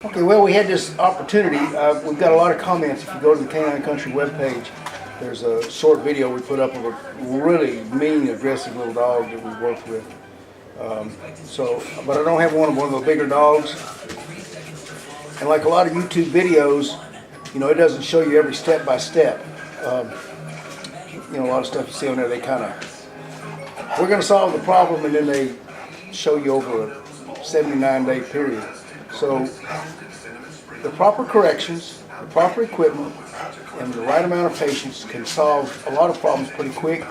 Okay, well, we had this opportunity. We've got a lot of comments. If you go to the Canine Country webpage, there's a short video we put up of a really mean, aggressive little dog that we worked with. But I don't have one of the bigger dogs. And like a lot of YouTube videos, you know, it doesn't show you every step by step. You know, a lot of stuff you see on there, they kind of, we're going to solve the problem, and then they show you over a 79-day period. So the proper corrections, the proper equipment, and the right amount of patience can solve a lot of problems pretty quick.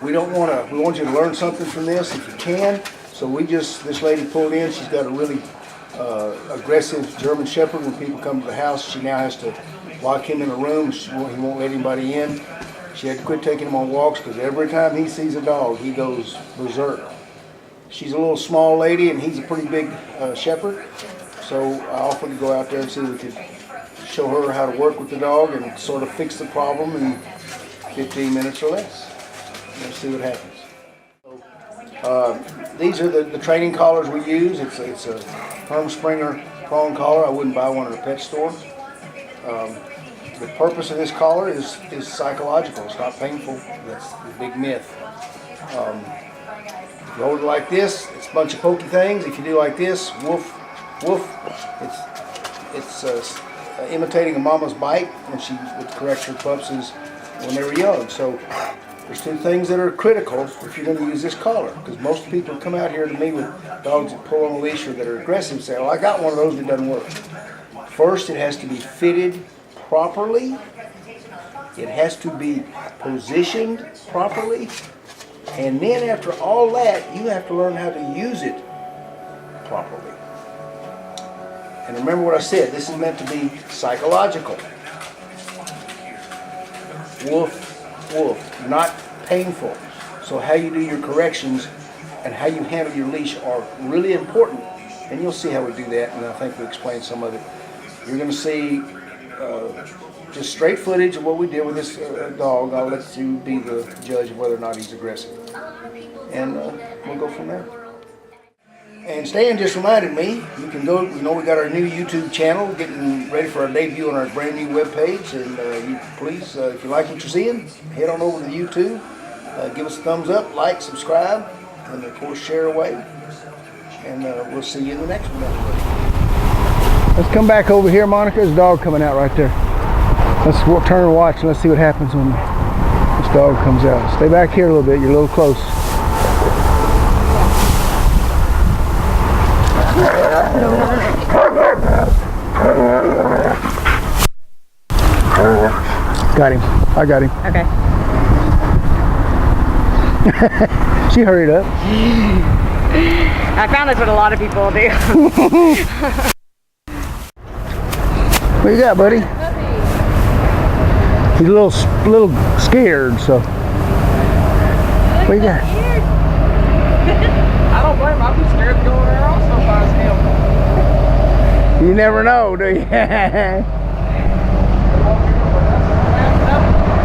We want you to learn something from this if you can. So this lady pulled in, she's got a really aggressive German Shepherd. When people come to the house, she now has to lock him in a room. He won't let anybody in. She had to quit taking him on walks because every time he sees a dog, he goes berserk. She's a little small lady, and he's a pretty big Shepherd. So I offered to go out there and see if we could show her how to work with the dog and sort of fix the problem in 15 minutes or less. Let's see what happens. These are the training collars we use. It's a Herm Springer prong collar. I wouldn't buy one at a pet store. The purpose of this collar is psychological. It's not painful. That's the big myth. If you hold it like this, it's a bunch of pokey things. If you do like this, woof, woof, it's imitating a mama's bite when she would correct her pups when they were young. So there's two things that are critical if you're going to use this collar, because most people come out here to me with dogs that pull on a leash or that are aggressive and say, well, I got one of those that doesn't work. First, it has to be fitted properly. It has to be positioned properly. And then after all that, you have to learn how to use it properly. And remember what I said, this is meant to be psychological. Woof, woof, not painful. So how you do your corrections and how you handle your leash are really important. And you'll see how we do that, and I think we explained some of it. You're going to see just straight footage of what we did with this dog. I'll let you be the judge of whether or not he's aggressive. And we'll go from there. And Stan just reminded me, you can go, you know, we got our new YouTube channel, getting ready for our debut on our brand new webpage. And you please, if you like what you're seeing, head on over to YouTube, give us a thumbs up, like, subscribe, and of course share away. And we'll see you in the next one. Let's come back over here, Monica. There's a dog coming out right there. Let's turn and watch, and let's see what happens when this dog comes out. Stay back here a little bit. You're a little close. Got him. I got him. Okay. She hurried up. I found that's what a lot of people do. What you got, buddy? He's a little scared, so. What you got? I don't blame him. I'd be scared to go in there also if I was him. You never know, do you?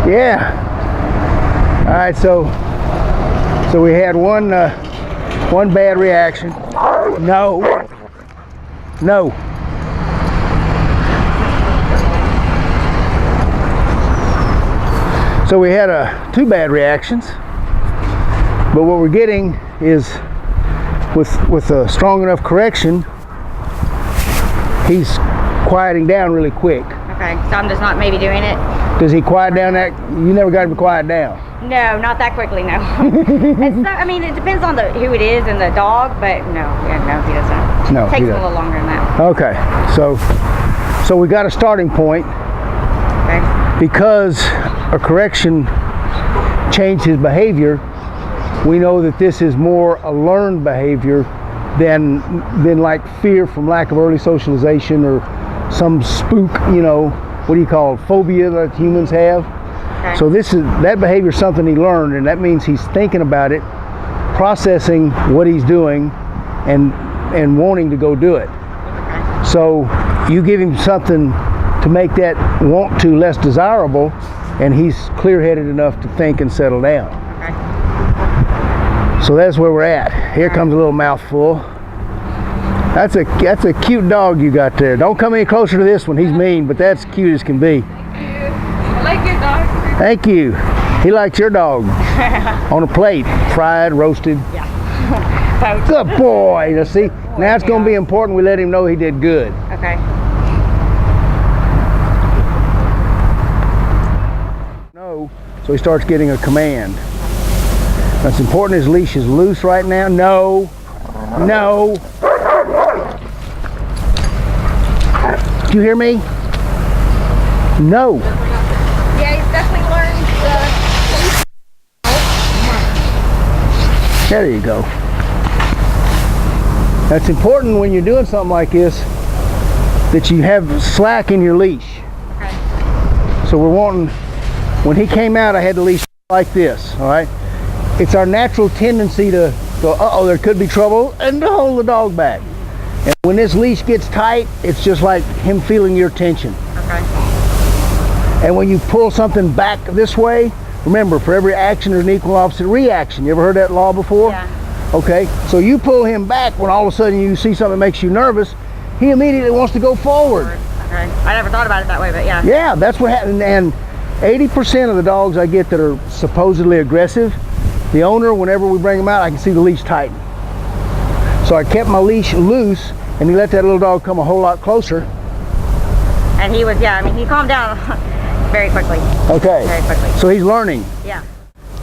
Yeah. All right, so we had one bad reaction. No. So we had two bad reactions, but what we're getting is with a strong enough correction, he's quieting down really quick. Okay, so I'm just not maybe doing it. Does he quiet down that? You never got him to quiet down. No, not that quickly, no. I mean, it depends on who it is and the dog, but no, he doesn't. No, it takes a little longer than that. Okay, so we got a starting point. Okay. Because a correction changed his behavior, we know that this is more a learned behavior than like fear from lack of early socialization or some spook, you know, what do you call it, phobia that humans have. Okay. So that behavior is something he learned, and that means he's thinking about it, processing what he's doing, and wanting to go do it. Okay. So you give him something to make that want to less desirable, and he's clear-headed enough to think and settle down. Okay. So that's where we're at. Here comes a little mouthful. That's a cute dog you got there. Don't come any closer to this one. He's mean, but that's cute as can be. I like your dog. Thank you. He likes your dog. On a plate, fried, roasted. Yeah. Good boy. Now see, now it's going to be important we let him know he did good. Okay. No, so he starts getting a command. What's important, his leash is loose right now. No, no. Do you hear me? No. Yeah, he's definitely learned There you go. That's important when you're doing something like this, that you have slack in your leash. Okay. So we're wanting, when he came out, I had the leash like this, all right? It's our natural tendency to go, uh-oh, there could be trouble, and to hold the dog back. And when this leash gets tight, it's just like him feeling your tension. Okay. And when you pull something back this way, remember, for every action there's an equal and opposite reaction. You ever heard that law before? Yeah. Okay, so you pull him back when all of a sudden you see something that makes you nervous, he immediately wants to go forward. Okay. I never thought about it that way, but yeah. Yeah, that's what happened. And 80% of the dogs I get that are supposedly aggressive, the owner, whenever we bring them out, I can see the leash tighten. So I kept my leash loose, and he let that little dog come a whole lot closer. And he was, yeah, I mean, he calmed down very quickly. Okay. Very quickly. So he's learning. Yeah.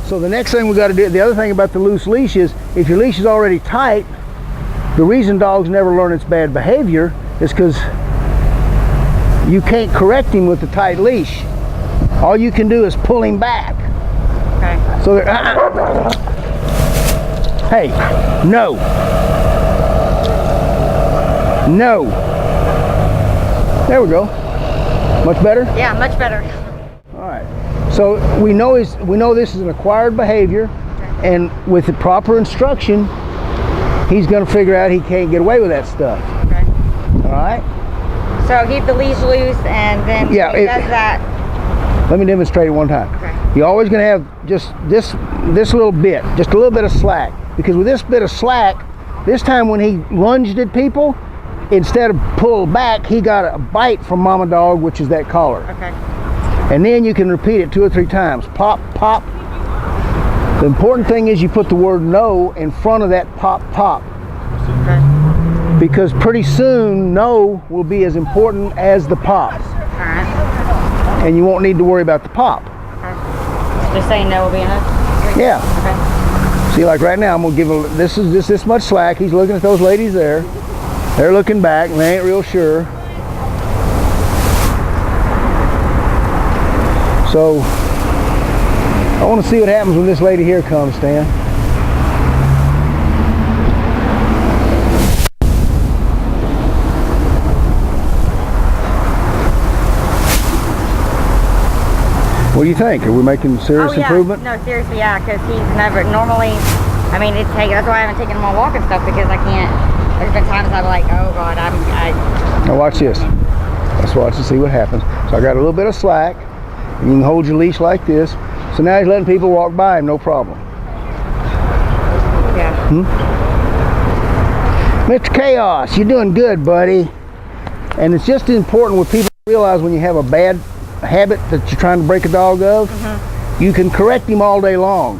So the next thing we got to do, the other thing about the loose leash is, if your leash is already tight, the reason dogs never learn its bad behavior is because you can't correct him with the tight leash. All you can do is pull him back. Okay. So hey, no. No. There we go. Much better? Yeah, much better. All right. So we know this is an acquired behavior, and with the proper instruction, he's going to figure out he can't get away with that stuff. Okay. All right. So keep the leash loose, and then he does that. Let me demonstrate it one time. Okay. You're always going to have just this little bit, just a little bit of slack, because with this bit of slack, this time when he lunged at people, instead of pull back, he got a bite from mama dog, which is that collar. Okay. And then you can repeat it 2 or 3 times. Pop, pop. The important thing is you put the word no in front of that pop, pop. Okay. Because pretty soon, no will be as important as the pop. All right. And you won't need to worry about the pop. Okay. Just saying no will be enough? Yeah. Okay. See, like right now, I'm going to give him, this is just this much slack. He's looking at those ladies there. They're looking back, and they ain't real sure. So, I want to see what happens when this lady here comes, Stan. What do you think? Are we making serious improvement? No, seriously, yeah, because he's never, normally, I mean, that's why I haven't taken him on walk and stuff, because I can't, there's been times I'm like, oh God, Now watch this. Let's watch and see what happens. So I got a little bit of slack. You can hold your leash like this. So now he's letting people walk by him, no problem. yeah. Mr. Chaos, you're doing good, buddy. And it's just important what people realize when you have a bad habit that you're trying to break a dog of, you can correct him all day long.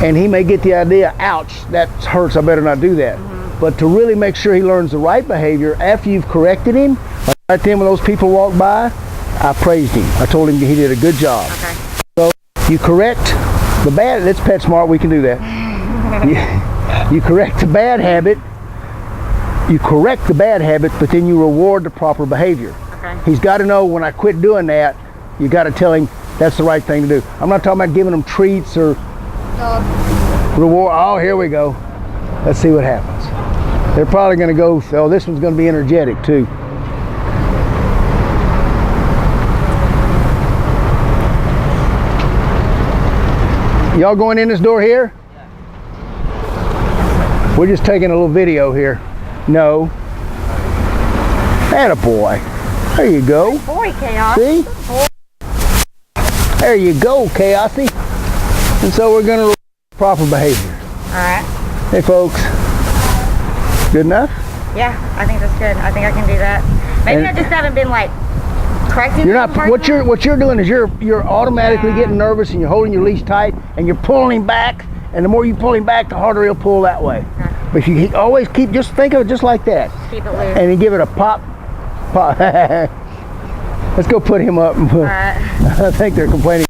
And he may get the idea, ouch, that hurts, I better not do that. But to really make sure he learns the right behavior after you've corrected him, like right then when those people walk by, I praised him. I told him he did a good job. Okay. So you correct the bad, that's PetSmart, we can do that. you correct the bad habit, but then you reward the proper behavior. Okay. He's got to know when I quit doing that, you got to tell him that's the right thing to do. I'm not talking about giving him treats or reward. Oh, here we go. Let's see what happens. They're probably going to go, oh, this one's going to be energetic too. Y'all going in this door here? Yeah. We're just taking a little video here. No. Attaboy. There you go. Good boy, Chaos. See? There you go, Chaosy. And so we're going to proper behavior. All right. Hey, folks. Good enough? Yeah, I think that's good. I think I can do that. Maybe I just haven't been like correcting. You're not. What you're doing is you're automatically getting nervous and you're holding your leash tight and you're pulling him back. And the more you pull him back, the harder he'll pull that way. Okay. But if you always just think of it just like that. Keep it loose. And then give it a pop. Let's go put him up. All right. I think they're complaining.